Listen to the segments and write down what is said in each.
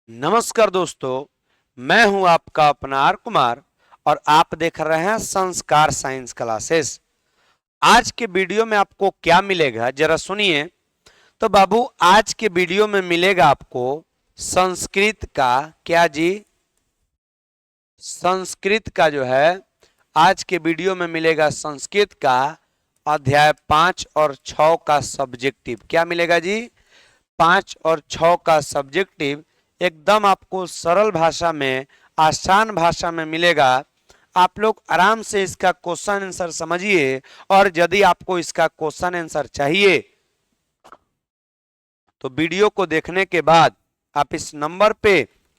नमस्कार दोस्तों, मैं हूं आपका अपना आर कुमार और आप देख रहे हैं संस्कार साइंस क्लासेस। आज के वीडियो में आपको क्या मिलेगा जरा सुनिए। तो बाबू, आज के वीडियो में मिलेगा आपको संस्कृत का क्या जी, संस्कृत का जो है आज के वीडियो में मिलेगा संस्कृत का अध्याय 5 और 6 का सब्जेक्टिव। क्या मिलेगा जी? 5 और 6 का सब्जेक्टिव एकदम आपको सरल भाषा में, आसान भाषा में मिलेगा। आप लोग आराम से इसका क्वेश्चन आंसर समझिए और यदि आपको इसका क्वेश्चन आंसर चाहिए तो वीडियो को देखने के बाद आप इस नंबर पे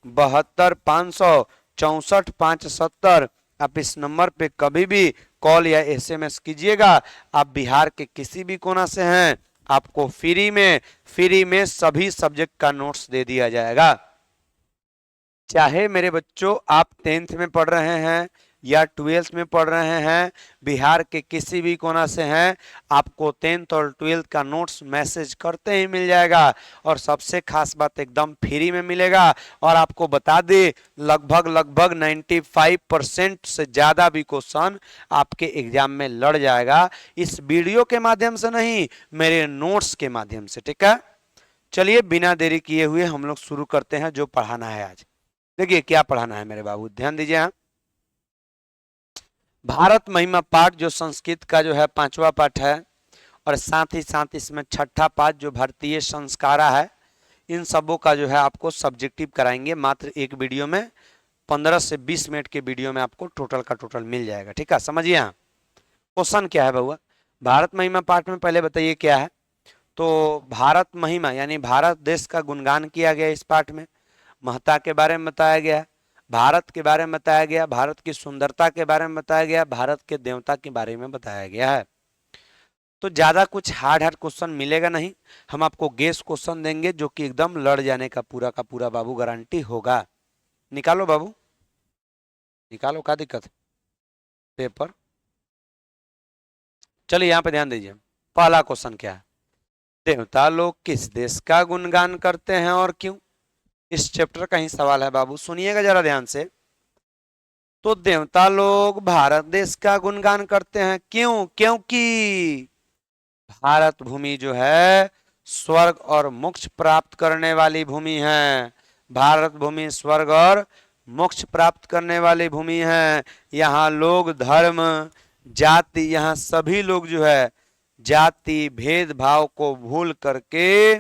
72 564 570 आप इस नंबर पे कभी भी कॉल या एसएमएस कीजिएगा। आप बिहार के किसी भी कोना से हैं, आपको फ्री में सभी सब्जेक्ट का नोट्स दे दिया जाएगा। चाहे मेरे बच्चों आप 10th में पढ़ रहे हैं या 12th में पढ़ रहे हैं, बिहार के किसी भी कोना से हैं, आपको 10th और 12th का नोट्स मैसेज करते ही मिल जाएगा। और सबसे खास बात एकदम फ्री में मिलेगा। और आपको बता दे लगभग 95% से ज़्यादा भी क्वेश्चन आपके एग्जाम में लड़ जाएगा, इस वीडियो के माध्यम से नहीं, मेरे नोट्स के माध्यम से। ठीक है, चलिए बिना देरी किए हुए हम लोग शुरू करते हैं जो पढ़ाना है आज। देखिए क्या पढ़ाना है मेरे बाबू, ध्यान दीजिए। हाँ, भारत महिमा पाठ जो संस्कृत का जो है 5वां पाठ है और साथ ही साथ इसमें 6ठा पाठ जो भारतीय संस्कारा है, इन सबों का जो है आपको सब्जेक्टिव कराएंगे मात्र एक वीडियो में। 15 से 20 मिनट के वीडियो में आपको टोटल का टोटल मिल जाएगा। ठीक है, समझिए। हाँ, क्वेश्चन क्या है बउआ? भारत महिमा पाठ में पहले बताइए क्या है। तो भारत महिमा यानी भारत देश का गुणगान किया गया इस पाठ में, महत्ता के बारे में बताया गया, भारत के बारे में बताया गया, भारत की सुंदरता के बारे में बताया गया, भारत के देवता के बारे में बताया गया है। तो ज्यादा कुछ हार्ड क्वेश्चन मिलेगा नहीं, हम आपको गेस क्वेश्चन देंगे जो कि एकदम लड़ जाने का पूरा बाबू गारंटी होगा। निकालो बाबू, निकालो, क्या दिक्कत है? पेपर, चलिए यहाँ पे ध्यान दीजिए। पहला क्वेश्चन क्या है? देवता लोग किस देश का गुणगान करते हैं और क्यों? इस चैप्टर का ही सवाल है बाबू, सुनिएगा जरा ध्यान से। तो देवता लोग भारत देश का गुणगान करते हैं, क्यों? क्योंकि भारत भूमि जो है स्वर्ग और मोक्ष प्राप्त करने वाली भूमि है। भारत भूमि स्वर्ग और मोक्ष प्राप्त करने वाली भूमि है। यहाँ लोग धर्म, जाति, यहाँ सभी लोग जो है जाति भेदभाव को भूल करके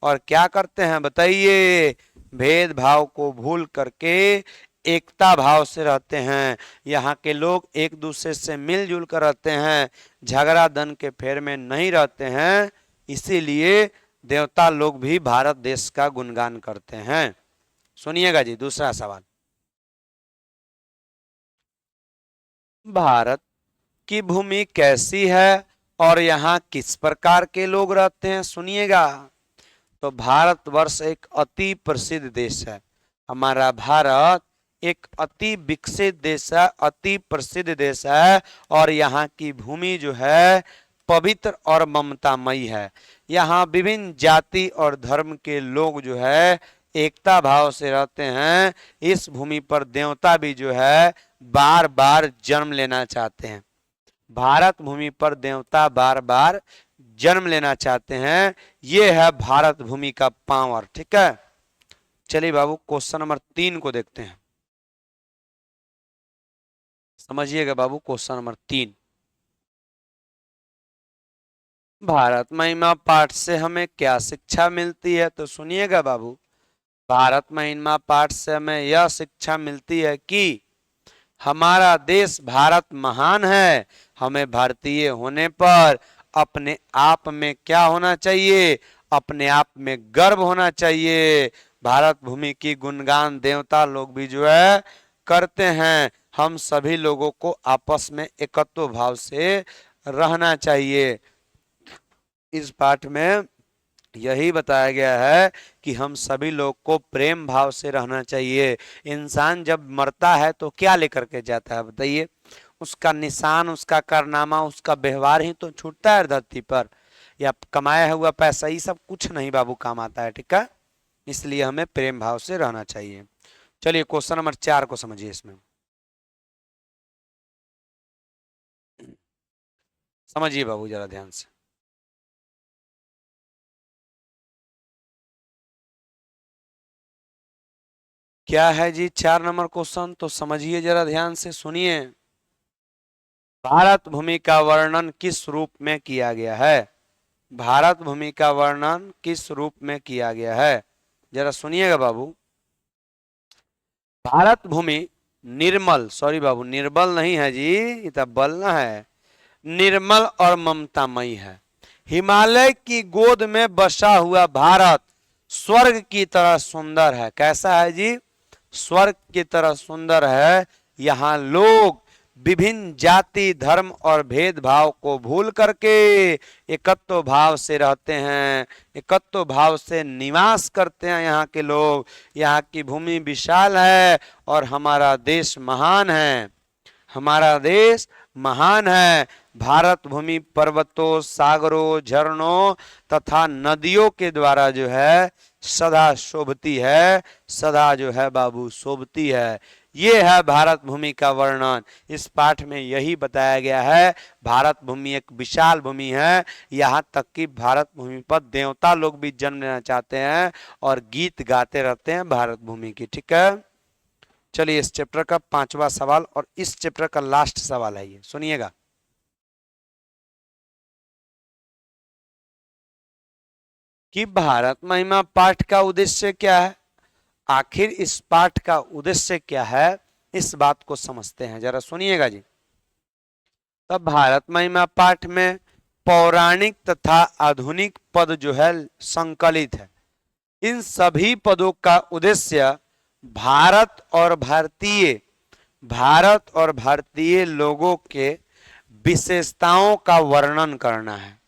और क्या करते हैं बताइए? भेदभाव को भूल करके एकता भाव से रहते हैं। यहाँ के लोग एक दूसरे से मिलजुल कर रहते हैं, झगड़ा दन के फेर में नहीं रहते हैं। इसीलिए देवता लोग भी भारत देश का गुणगान करते हैं। सुनिएगा जी, दूसरा सवाल। भारत की भूमि कैसी है और यहाँ किस प्रकार के लोग रहते हैं? सुनिएगा। तो भारतवर्ष एक अति प्रसिद्ध देश है। हमारा भारत एक अति विकसित देश है, अति प्रसिद्ध देश है। और यहाँ की भूमि जो है पवित्र और ममतामयी है। यहाँ विभिन्न जाति और धर्म के लोग जो है एकता भाव से रहते हैं। इस भूमि पर देवता भी जो है बार बार जन्म लेना चाहते हैं। भारत भूमि पर देवता बार बार जन्म लेना चाहते हैं। ये है भारत भूमि का पावर। ठीक है, चलिए बाबू क्वेश्चन नंबर 3 को देखते हैं। समझिएगा बाबू, क्वेश्चन नंबर 3। भारत महिमा पाठ से हमें क्या शिक्षा मिलती है? तो सुनिएगा बाबू, भारत महिमा पाठ से हमें यह शिक्षा मिलती है कि हमारा देश भारत महान है। हमें भारतीय होने पर अपने आप में क्या होना चाहिए? अपने आप में गर्व होना चाहिए। भारत भूमि की गुणगान देवता लोग भी जो है करते हैं। हम सभी लोगों को आपस में एकत्व भाव से रहना चाहिए। इस पाठ में यही बताया गया है कि हम सभी लोग को प्रेम भाव से रहना चाहिए। इंसान जब मरता है तो क्या लेकर के जाता है बताइए? उसका निशान, उसका कारनामा, उसका व्यवहार ही तो छूटता है धरती पर। या कमाया हुआ पैसा, ये सब कुछ नहीं बाबू काम आता है। ठीक है, इसलिए हमें प्रेम भाव से रहना चाहिए। चलिए क्वेश्चन नंबर 4 को समझिए। इसमें समझिए बाबू जरा ध्यान से। क्या है जी 4 नंबर क्वेश्चन, तो समझिए जरा ध्यान से सुनिए। भारत भूमि का वर्णन किस रूप में किया गया है? भारत भूमि का वर्णन किस रूप में किया गया है? जरा सुनिएगा बाबू। भारत भूमि निर्मल, सॉरी बाबू निर्बल नहीं है जी, इतना बलना है, निर्मल और ममतामयी है। हिमालय की गोद में बसा हुआ भारत स्वर्ग की तरह सुंदर है। कैसा है जी? स्वर्ग की तरह सुंदर है। यहाँ लोग विभिन्न जाति धर्म और भेदभाव को भूल करके एकत्व भाव से रहते हैं, एकत्व भाव से निवास करते हैं यहाँ के लोग। यहाँ की भूमि विशाल है और हमारा देश महान है, हमारा देश महान है। भारत भूमि पर्वतों, सागरों, झरनों तथा नदियों के द्वारा जो है सदा शोभती है, सदा जो है बाबू शोभती है। ये है भारत भूमि का वर्णन। इस पाठ में यही बताया गया है। भारत भूमि एक विशाल भूमि है। यहाँ तक कि भारत भूमि पर देवता लोग भी जन्म लेना चाहते हैं और गीत गाते रहते हैं भारत भूमि की। ठीक है, चलिए इस चैप्टर का 5वां सवाल और इस चैप्टर का लास्ट सवाल है, ये सुनिएगा। कि भारत महिमा पाठ का उद्देश्य क्या है? आखिर इस पाठ का उद्देश्य क्या है, इस बात को समझते हैं, जरा सुनिएगा जी। तब भारत महिमा पाठ में पौराणिक तथा आधुनिक पद जो है संकलित है। इन सभी पदों का उद्देश्य भारत और भारतीय लोगों के विशेषताओं का वर्णन करना है।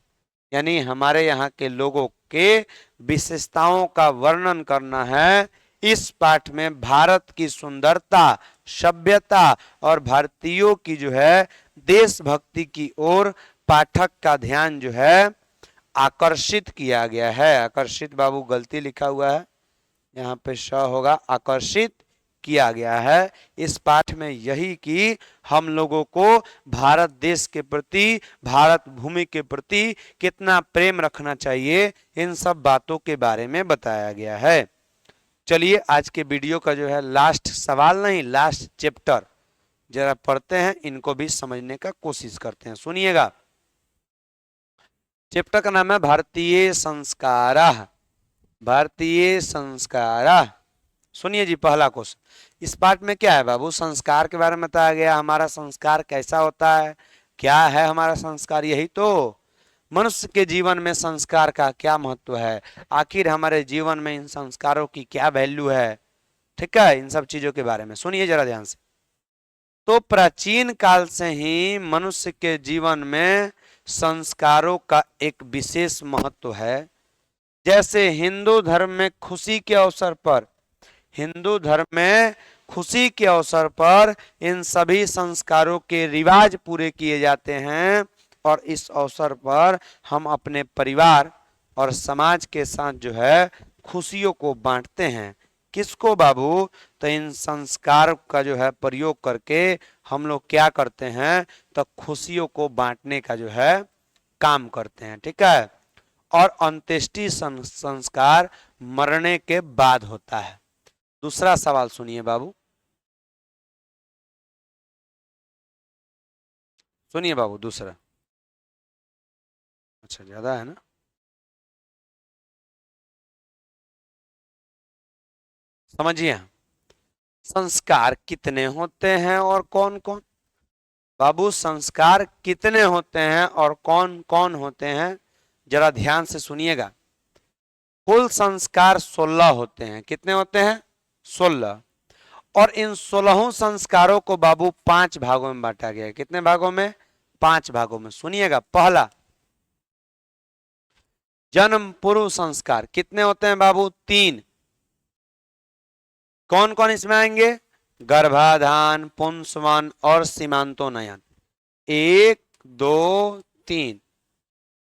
यानी हमारे यहाँ के लोगों के विशेषताओं का वर्णन करना है। इस पाठ में भारत की सुंदरता, सभ्यता और भारतीयों की जो है देशभक्ति की ओर पाठक का ध्यान जो है आकर्षित किया गया है। आकर्षित बाबू गलती लिखा हुआ है, यहाँ पे श होगा, आकर्षित किया गया है। इस पाठ में यही कि हम लोगों को भारत देश के प्रति, भारत भूमि के प्रति कितना प्रेम रखना चाहिए, इन सब बातों के बारे में बताया गया है। चलिए आज के वीडियो का जो है लास्ट सवाल नहीं, लास्ट चैप्टर जरा पढ़ते हैं, इनको भी समझने का कोशिश करते हैं। सुनिएगा, चैप्टर का नाम है भारतीय संस्कार। भारतीय संस्कार। सुनिए जी पहला क्वेश्चन। इस पाठ में क्या है बाबू? संस्कार के बारे में बताया गया। हमारा संस्कार कैसा होता है, क्या है हमारा संस्कार, यही तो। मनुष्य के जीवन में संस्कार का क्या महत्व है, आखिर हमारे जीवन में इन संस्कारों की क्या वैल्यू है। ठीक है, इन सब चीजों के बारे में सुनिए जरा ध्यान से। तो प्राचीन काल से ही मनुष्य के जीवन में संस्कारों का एक विशेष महत्व है। जैसे हिंदू धर्म में खुशी के अवसर पर, हिंदू धर्म में खुशी के अवसर पर इन सभी संस्कारों के रिवाज पूरे किए जाते हैं और इस अवसर पर हम अपने परिवार और समाज के साथ जो है खुशियों को बांटते हैं। किसको बाबू? तो इन संस्कार का जो है प्रयोग करके हम लोग क्या करते हैं, तो खुशियों को बांटने का जो है काम करते हैं। ठीक है, और अंत्येष्टि संस्कार मरने के बाद होता है। दूसरा सवाल सुनिए बाबू, सुनिए बाबू दूसरा। अच्छा ज्यादा है ना, समझिए। संस्कार कितने होते हैं और कौन कौन? बाबू संस्कार कितने होते हैं और कौन कौन होते हैं, जरा ध्यान से सुनिएगा। कुल संस्कार 16 होते हैं। कितने होते हैं? 16। और इन 16 संस्कारों को बाबू 5 भागों में बांटा गया है। कितने भागों में? 5 भागों में। सुनिएगा, पहला जन्म पूर्व संस्कार। कितने होते हैं बाबू? 3। कौन कौन इसमें आएंगे? गर्भाधान, पुंसवन और सीमांतोन्नयन। 1 2 3,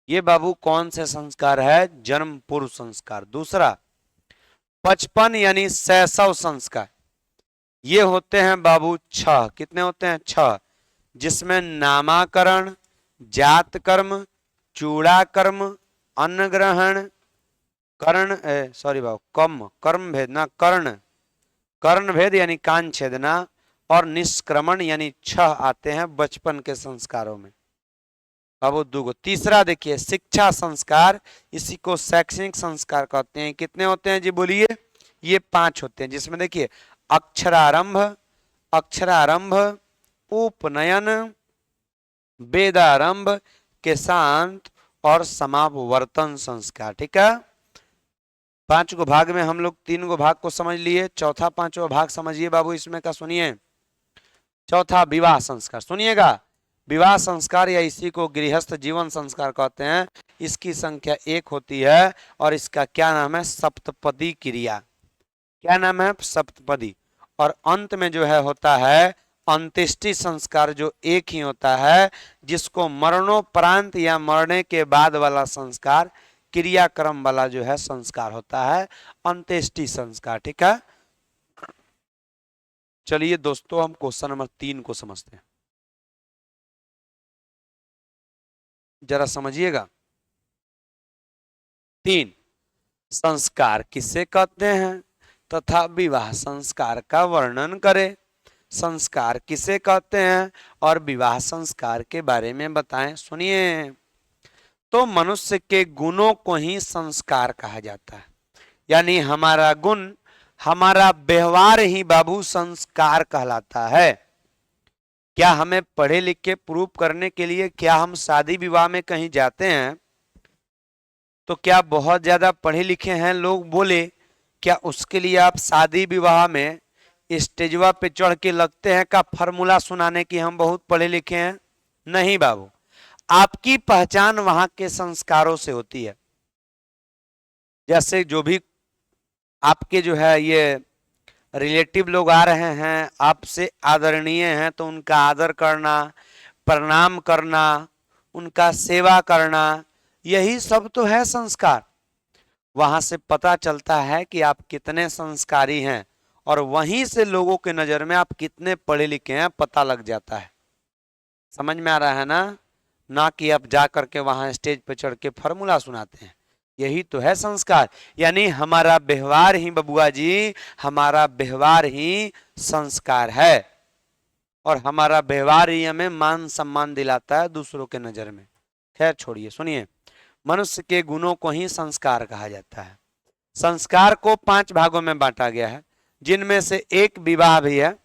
ये बाबू कौन से संस्कार है? जन्म पूर्व संस्कार। दूसरा बचपन यानी शैशव संस्कार, ये होते हैं बाबू 6। कितने होते हैं? 6, जिसमें नामाकरण, जात कर्म, चूड़ा कर्म, अन्न ग्रहण, कर्ण सॉरी बाबू कर्म भेद ना, कर्ण भेद यानी कान छेदना, और निष्क्रमण यानी 6 आते हैं बचपन के संस्कारों में बाबू। दूगो तीसरा देखिए, शिक्षा संस्कार, इसी को शैक्षणिक संस्कार कहते हैं। कितने होते हैं जी बोलिए? ये 5 होते हैं, जिसमें देखिए अक्षरारंभ, उपनयन, वेदारंभ, केशांत और समापवर्तन संस्कार। ठीक है, 5 गो भाग में हम लोग 3 गो भाग को समझ लिए, चौथा 5वां भाग समझिए बाबू इसमें का। सुनिए, चौथा विवाह संस्कार, सुनिएगा। विवाह संस्कार या इसी को गृहस्थ जीवन संस्कार कहते हैं। इसकी संख्या 1 होती है और इसका क्या नाम है? सप्तपदी क्रिया। क्या नाम है? सप्तपदी। और अंत में जो है होता है अंत्येष्टि संस्कार, जो एक ही होता है, जिसको मरणोपरांत या मरने के बाद वाला संस्कार, क्रियाक्रम वाला जो है संस्कार होता है अंत्येष्टि संस्कार। ठीक है, चलिए दोस्तों हम क्वेश्चन नंबर 3 को समझते हैं, जरा समझिएगा। 3, संस्कार किसे कहते हैं तथा विवाह संस्कार का वर्णन करें। संस्कार किसे कहते हैं और विवाह संस्कार के बारे में बताएं। सुनिए, तो मनुष्य के गुणों को ही संस्कार कहा जाता है, यानी हमारा गुण, हमारा व्यवहार ही बाबू संस्कार कहलाता है। क्या हमें पढ़े लिखे प्रूव करने के लिए क्या हम शादी विवाह में कहीं जाते हैं तो क्या बहुत ज्यादा पढ़े लिखे हैं लोग बोले, क्या उसके लिए आप शादी विवाह में स्टेजवा पे चढ़ के लगते हैं का फॉर्मूला सुनाने की हम बहुत पढ़े लिखे हैं? नहीं बाबू, आपकी पहचान वहां के संस्कारों से होती है। जैसे जो भी आपके जो है ये रिलेटिव लोग आ रहे हैं, आपसे आदरणीय हैं, तो उनका आदर करना, प्रणाम करना, उनका सेवा करना, यही सब तो है संस्कार। वहां से पता चलता है कि आप कितने संस्कारी हैं और वहीं से लोगों के नजर में आप कितने पढ़े लिखे हैं पता लग जाता है। समझ में आ रहा है ना कि आप जा करके वहां स्टेज पे चढ़ के फॉर्मूला सुनाते हैं। यही तो है संस्कार, यानी हमारा व्यवहार ही बबुआ जी, हमारा व्यवहार ही संस्कार है और हमारा व्यवहार ही हमें मान सम्मान दिलाता है दूसरों के नजर में। खैर छोड़िए, सुनिए, मनुष्य के गुणों को ही संस्कार कहा जाता है। संस्कार को 5 भागों में बांटा गया है, जिनमें से एक विवाह भी है।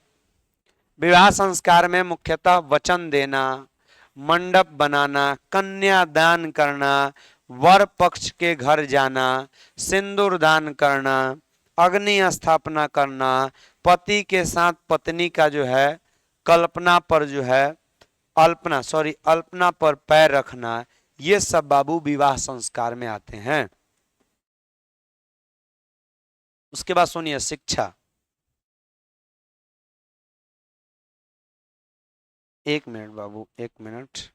विवाह संस्कार में मुख्यतः वचन देना, मंडप बनाना, कन्यादान करना, वर पक्ष के घर जाना, सिंदूर दान करना, अग्नि स्थापना करना, पति के साथ पत्नी का जो है कल्पना पर जो है अल्पना पर पैर रखना, ये सब बाबू विवाह संस्कार में आते हैं। उसके बाद सुनिए, शिक्षा। 1 मिनट बाबू, 1 मिनट।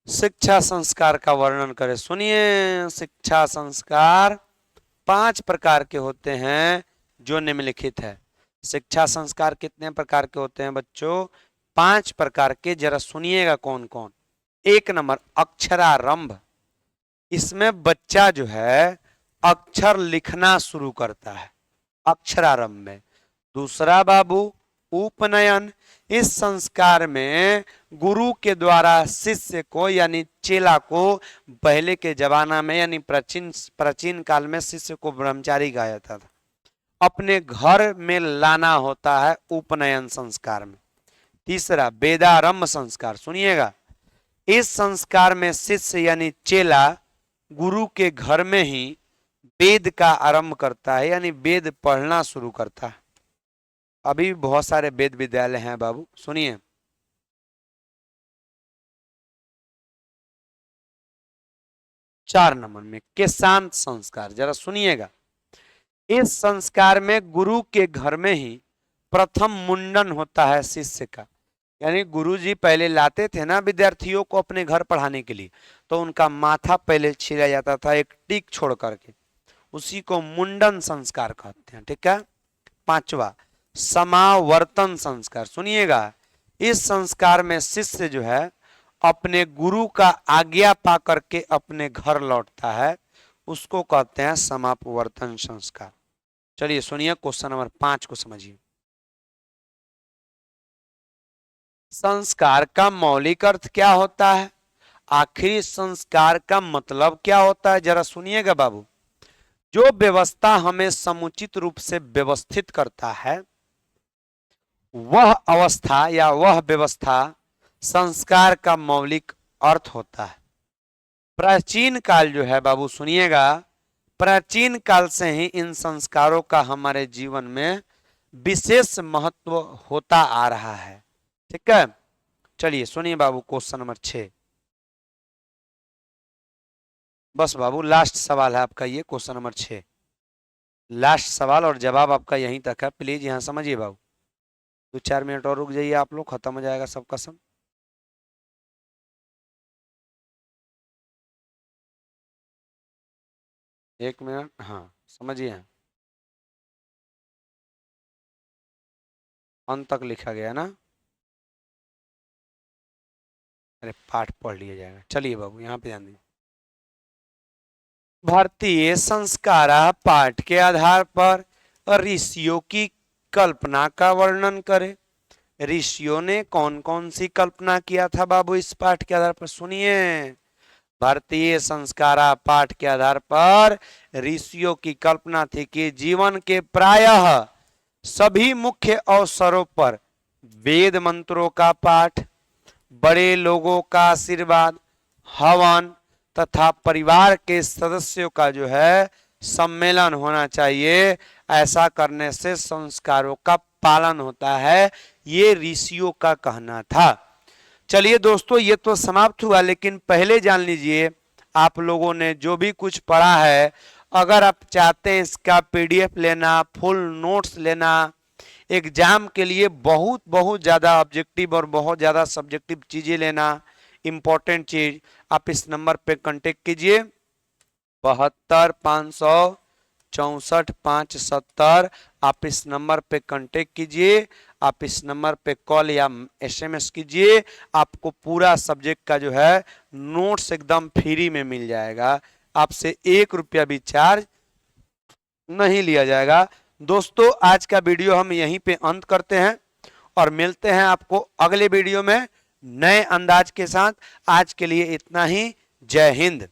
शिक्षा संस्कार का वर्णन करें। सुनिए, शिक्षा संस्कार 5 प्रकार के होते हैं जो निम्नलिखित है। शिक्षा संस्कार कितने प्रकार के होते हैं बच्चों? 5 प्रकार के, जरा सुनिएगा कौन कौन। 1 नंबर अक्षरारंभ, इसमें बच्चा जो है अक्षर लिखना शुरू करता है अक्षरारंभ में। दूसरा बाबू उपनयन, इस संस्कार में गुरु के द्वारा शिष्य को यानी चेला को, पहले के जमाना में यानी प्राचीन काल में शिष्य को ब्रह्मचारी कहा जाता था, अपने घर में लाना होता है उपनयन संस्कार में। तीसरा वेदारंभ संस्कार, सुनिएगा, इस संस्कार में शिष्य यानी चेला गुरु के घर में ही वेद का आरंभ करता है, यानी वेद पढ़ना शुरू करता है। अभी बहुत सारे वेद विद्यालय हैं बाबू, सुनिए। चार नंबर में केशांत संस्कार, जरा सुनिएगा। इस संस्कार में गुरु के घर में ही प्रथम मुंडन होता है शिष्य का, यानी गुरुजी पहले लाते थे ना विद्यार्थियों को अपने घर पढ़ाने के लिए, तो उनका माथा पहले छिला जाता था एक टिक छोड़ करके, उसी को मुंडन संस्कार कहते हैं। ठीक है। पांचवा, समावर्तन संस्कार। सुनिएगा, इस संस्कार में शिष्य जो है अपने गुरु का आज्ञा पा करके अपने घर लौटता है, उसको कहते हैं समापवर्तन संस्कार। चलिए सुनिए, क्वेश्चन नंबर 5 को समझिए। संस्कार का मौलिक अर्थ क्या होता है? आखिरी संस्कार का मतलब क्या होता है? जरा सुनिएगा बाबू। जो व्यवस्था हमें समुचित रूप से व्यवस्थित करता है, वह अवस्था या वह व्यवस्था संस्कार का मौलिक अर्थ होता है। प्राचीन काल जो है बाबू, सुनिएगा, प्राचीन काल से ही इन संस्कारों का हमारे जीवन में विशेष महत्व होता आ रहा है। ठीक है। चलिए सुनिए बाबू, क्वेश्चन नंबर 6। बस बाबू लास्ट सवाल है आपका ये, क्वेश्चन नंबर 6 लास्ट सवाल, और जवाब आपका यहीं तक है। प्लीज यहां समझिए बाबू, 2-4 मिनट और रुक जाइए आप लोग, खत्म हो जाएगा सबका सब। एक मिनट, हाँ समझिए, अंत तक लिखा गया ना? अरे पाठ पढ़ लिया जाएगा। चलिए बाबू यहाँ पे ध्यान दीजिए। भारतीय संस्कार पाठ के आधार पर ऋषियों की कल्पना का वर्णन करें। ऋषियों ने कौन कौन सी कल्पना किया था बाबू इस पाठ के आधार पर? सुनिए, भारतीय संस्कार पाठ के आधार पर ऋषियों की कल्पना थी कि जीवन के प्रायः सभी मुख्य अवसरों पर वेद मंत्रों का पाठ, बड़े लोगों का आशीर्वाद, हवन तथा परिवार के सदस्यों का जो है सम्मेलन होना चाहिए। ऐसा करने से संस्कारों का पालन होता है, ये ऋषियों का कहना था। चलिए दोस्तों, ये तो समाप्त हुआ, लेकिन पहले जान लीजिए, आप लोगों ने जो भी कुछ पढ़ा है, अगर आप चाहते हैं इसका पीडीएफ लेना, फुल नोट्स लेना, एग्जाम के लिए बहुत बहुत ज़्यादा ऑब्जेक्टिव और बहुत ज़्यादा सब्जेक्टिव चीज़ें लेना, इंपॉर्टेंट चीज़, आप इस नंबर पे कांटेक्ट कीजिए, 72-564-570। आप इस नंबर पे कांटेक्ट कीजिए, आप इस नंबर पे कॉल या एसएमएस कीजिए, आपको पूरा सब्जेक्ट का जो है नोट्स एकदम फ्री में मिल जाएगा, आपसे 1 रुपया भी चार्ज नहीं लिया जाएगा। दोस्तों, आज का वीडियो हम यहीं पे अंत करते हैं और मिलते हैं आपको अगले वीडियो में नए अंदाज के साथ। आज के लिए इतना ही। जय हिंद।